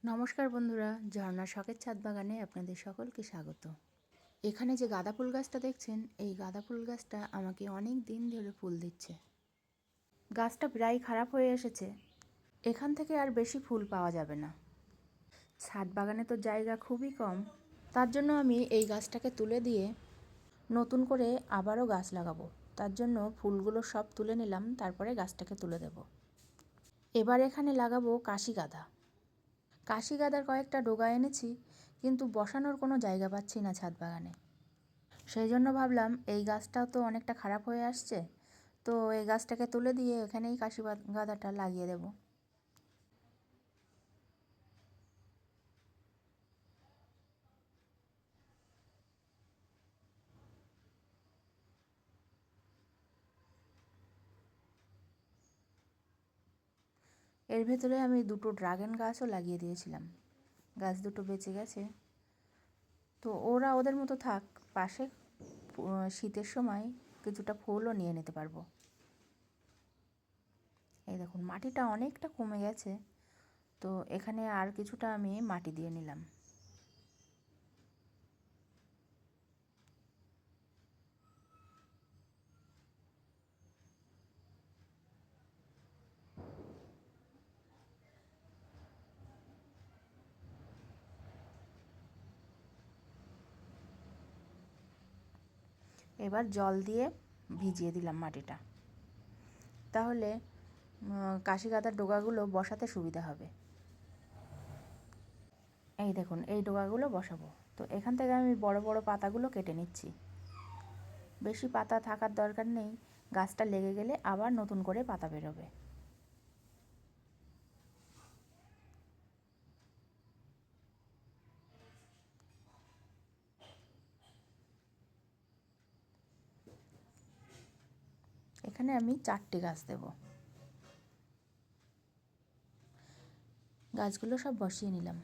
নমস্কার বন্ধুরা, ঝর্ণার শখের ছাদ বাগানে আপনাদের সকলকে স্বাগত। এখানে যে গাঁদা ফুল গাছটা দেখছেন, এই গাঁদা ফুল গাছটা আমাকে অনেক দিন ধরে ফুল দিচ্ছে। গাছটা প্রায় খারাপ হয়ে এসেছে, এখান থেকে আর বেশি ফুল পাওয়া যাবে না। ছাদ বাগানে তো জায়গা খুবই কম, তার জন্য আমি এই গাছটাকে তুলে দিয়ে নতুন করে আবারও গাছ লাগাবো। তার জন্য ফুলগুলো সব তুলে নিলাম, তারপরে গাছটাকে তুলে দেব। এবার এখানে লাগাবো কাশি গাঁদা। কাশি গাঁদার কয়েকটা ডোগা এনেছি, কিন্তু বসানোর কোনো জায়গা পাচ্ছি না ছাদ বাগানে। সেই জন্য ভাবলাম এই গাছটাও তো অনেকটা খারাপ হয়ে আসছে, তো এই গাছটাকে তুলে দিয়ে এখানেই কাশি গাঁদাটা লাগিয়ে দেব। এর ভেতরে আমি দুটো ড্রাগন গাছও লাগিয়ে দিয়েছিলাম, গাছ দুটো বেঁচে গেছে। তো ওরা ওদের মতো থাক, পাশে শীতের সময় কিছুটা ফুলও নিয়ে নিতে পারবো। এই দেখুন, মাটিটা অনেকটা কমে গেছে, তো এখানে আর কিছুটা আমি মাটি দিয়ে নিলাম। এবার জল দিয়ে ভিজিয়ে দিলাম মাটিটা, তাহলে কাশি গাঁদার ডোগাগুলো বসাতে সুবিধা হবে। এই দেখুন, এই ডোগাগুলো বসাবো। তো এখান থেকে আমি বড় বড় পাতাগুলো কেটে নিচ্ছি। বেশি পাতা থাকার দরকার নেই, গাছটা লেগে গেলে আবার নতুন করে পাতা বেরোবে। এখানে আমি 4টে গাছ দেব। গাছগুলো সব বসিয়ে নিলাম।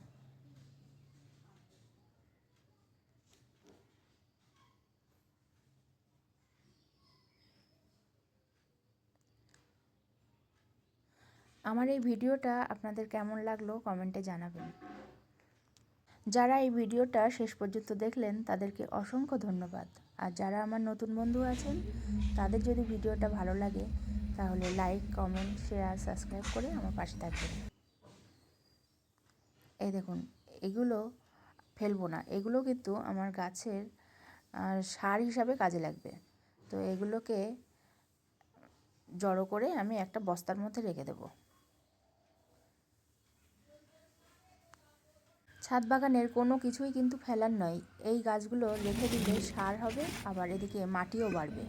আমার এই ভিডিওটা আপনাদের কেমন লাগলো কমেন্টে জানাবেন। যারা এই ভিডিওটা শেষ পর্যন্ত দেখলেন তাদেরকে অসংখ্য ধন্যবাদ। আর যারা আমার নতুন বন্ধু আছেন, তাদের যদি ভিডিওটা ভালো লাগে তাহলে লাইক, কমেন্ট, শেয়ার, সাবস্ক্রাইব করে আমার পাশে থাকবেন। এই দেখুন, এগুলো ফেলবো না, এগুলো কিন্তু আমার গাছের সার হিসাবে কাজে লাগবে। তো এগুলোকে জড়ো করে আমি একটা বস্তার মধ্যে রেখে দেবো। ছাদ বাগানের কোনো কিছুই কিন্তু ফেলার নয়, এই গাছগুলো রেখে দিলে সার হবে, আবার এদিকে মাটিও বাড়বে।